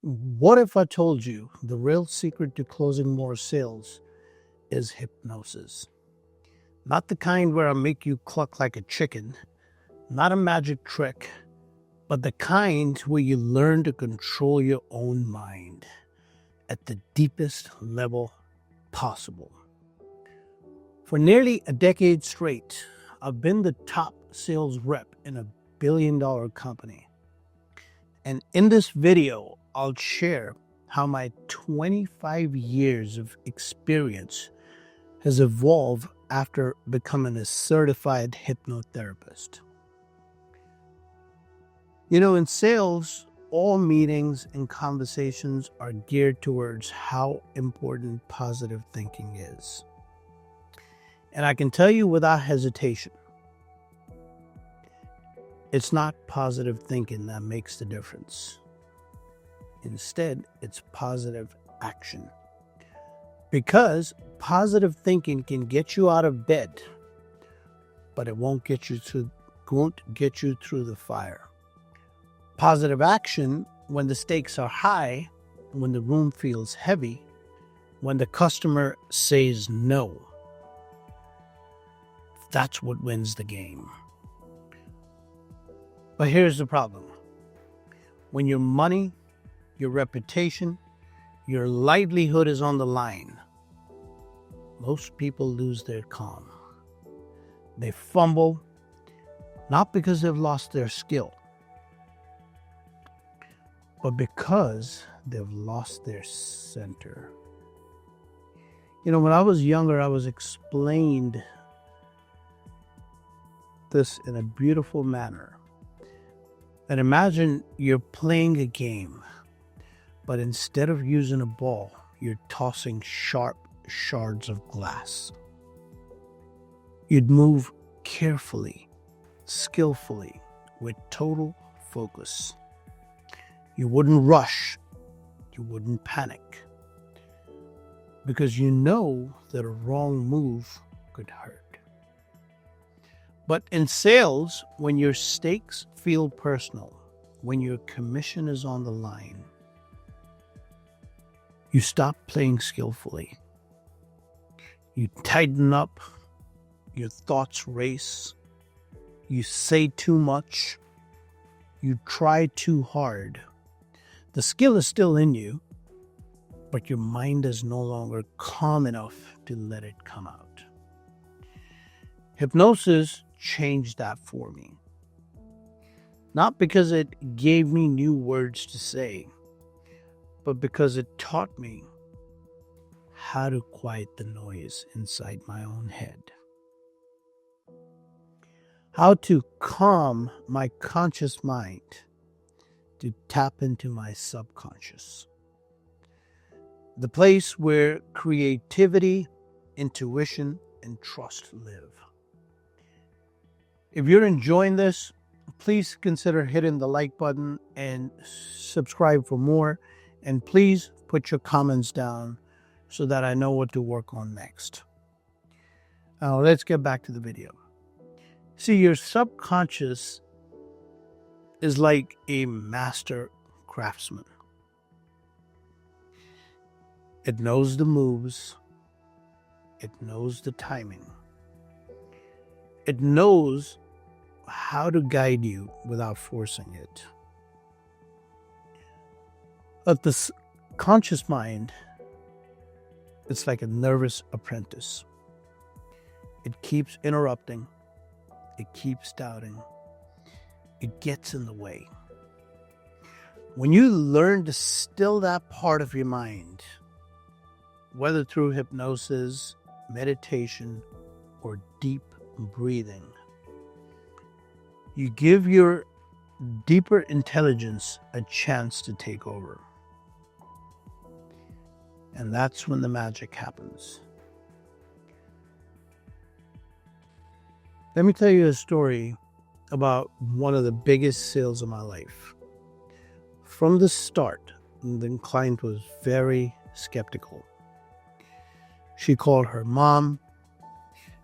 What if I told you the real secret to closing more sales is hypnosis? Not the kind where I make you cluck like a chicken, not a magic trick, but the kind where you learn to control your own mind at the deepest level possible. For nearly a decade straight, I've been the top sales rep in a billion-dollar company. And in this video, I'll share how my 25 years of experience has evolved after becoming a certified hypnotherapist. In sales, all meetings and conversations are geared towards how important positive thinking is. And I can tell you without hesitation, it's not positive thinking that makes the difference. Instead, it's positive action. Because positive thinking can get you out of bed, but it won't get you through the fire. Positive action, when the stakes are high, when the room feels heavy, when the customer says no, that's what wins the game. But here's the problem. When your money, your reputation, your livelihood is on the line, most people lose their calm. They fumble, not because they've lost their skill, but because they've lost their center. When I was younger, I was explained this in a beautiful manner. And imagine you're playing a game, but instead of using a ball, you're tossing sharp shards of glass. You'd move carefully, skillfully, with total focus. You wouldn't rush. You wouldn't panic. Because you know that a wrong move could hurt. But in sales, when your stakes feel personal, when your commission is on the line, you stop playing skillfully. You tighten up, your thoughts race, you say too much, you try too hard. The skill is still in you, but your mind is no longer calm enough to let it come out. Hypnosis changed that for me. Not because it gave me new words to say, but because it taught me how to quiet the noise inside my own head. How to calm my conscious mind to tap into my subconscious. The place where creativity, intuition, and trust live. If you're enjoying this, please consider hitting the like button and subscribe for more. And please put your comments down so that I know what to work on next. Now let's get back to the video. See, your subconscious is like a master craftsman. It knows the moves. It knows the timing. It knows how to guide you without forcing it. But the conscious mind, it's like a nervous apprentice. It keeps interrupting. It keeps doubting. It gets in the way. When you learn to still that part of your mind, whether through hypnosis, meditation, or deep breathing, you give your deeper intelligence a chance to take over. And that's when the magic happens. Let me tell you a story about one of the biggest sales of my life. From the start, the client was very skeptical. She called her mom.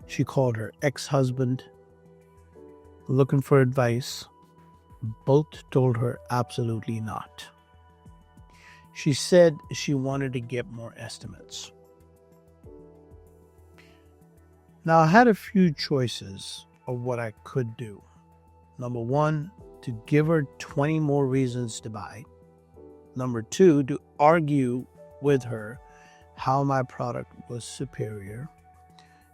She called her ex-husband, looking for advice. Both told her absolutely not. She said she wanted to get more estimates. Now, I had a few choices of what I could do. Number one, to give her 20 more reasons to buy. Number two, to argue with her how my product was superior.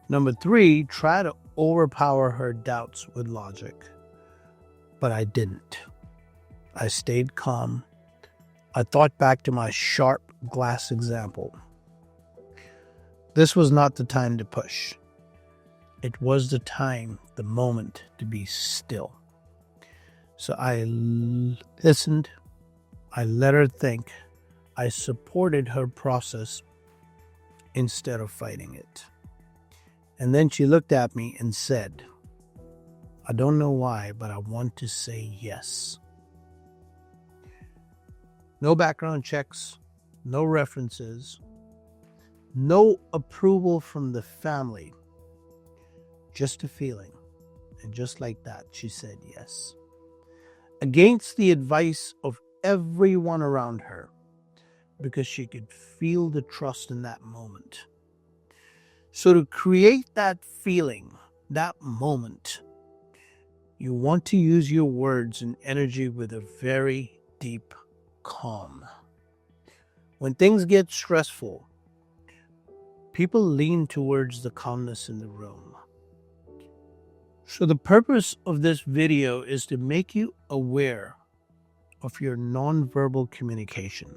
Number three, try to overpower her doubts with logic. But I didn't. I stayed calm. I thought back to my sharp glass example. This was not the time to push. It was the time, the moment to be still. So I listened. I let her think. I supported her process instead of fighting it. And then she looked at me and said, I don't know why, but I want to say yes. No background checks, no references, no approval from the family, just a feeling. And just like that, she said yes. Against the advice of everyone around her, because she could feel the trust in that moment. So to create that feeling, that moment, you want to use your words and energy with a very deep calm. When things get stressful, people lean towards the calmness in the room. So the purpose of this video is to make you aware of your nonverbal communication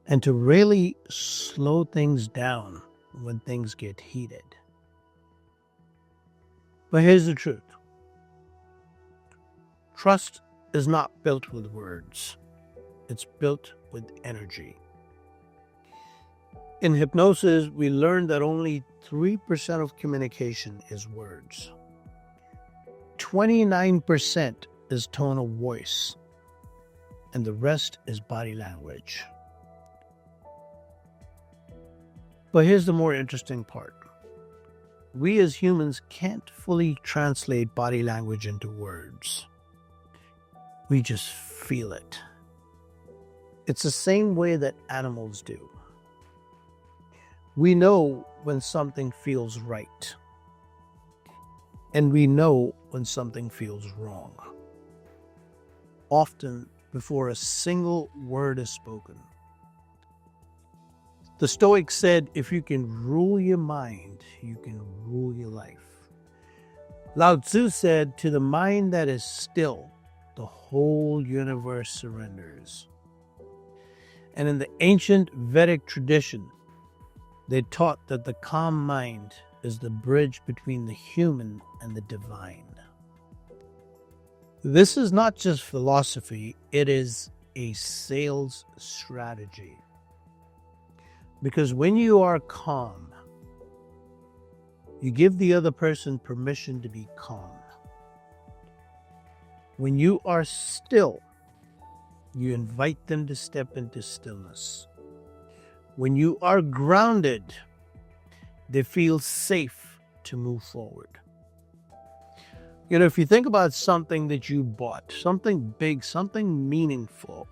and to really slow things down when things get heated. But here's the truth. Trust is not built with words. It's built with energy. In hypnosis, we learned that only 3% of communication is words. 29% is tone of voice, and the rest is body language. But here's the more interesting part. We as humans can't fully translate body language into words. We just feel it. It's the same way that animals do. We know when something feels right, and we know when something feels wrong, often before a single word is spoken. The Stoics said, if you can rule your mind, you can rule your life. Lao Tzu said, to the mind that is still, the whole universe surrenders. And in the ancient Vedic tradition, they taught that the calm mind is the bridge between the human and the divine. This is not just philosophy, it is a sales strategy. Because when you are calm, you give the other person permission to be calm. When you are still, you invite them to step into stillness. When you are grounded, they feel safe to move forward. You know, if you think about something that you bought, something big, something meaningful,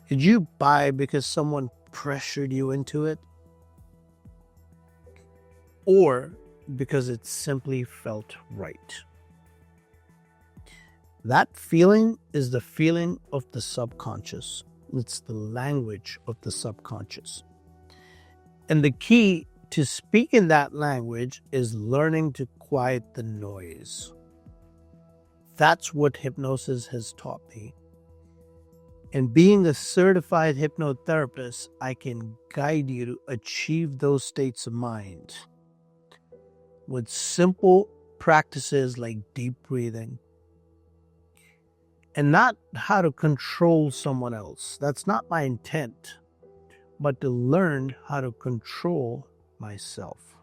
did you buy because someone pressured you into it? Or because it simply felt right? That feeling is the feeling of the subconscious. It's the language of the subconscious. And the key to speaking that language is learning to quiet the noise. That's what hypnosis has taught me. And being a certified hypnotherapist, I can guide you to achieve those states of mind with simple practices like deep breathing, and not how to control someone else. That's not my intent, but to learn how to control myself.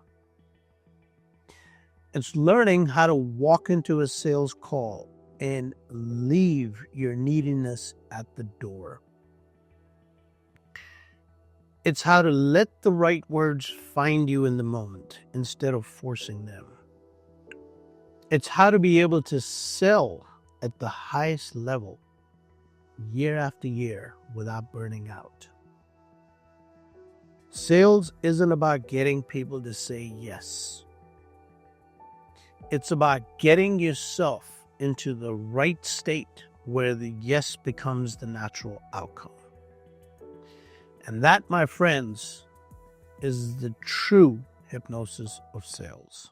It's learning how to walk into a sales call and leave your neediness at the door. It's how to let the right words find you in the moment instead of forcing them. It's how to be able to sell at the highest level year after year without burning out. Sales isn't about getting people to say yes. It's about getting yourself into the right state where the yes becomes the natural outcome. And that, my friends, is the true hypnosis of sales.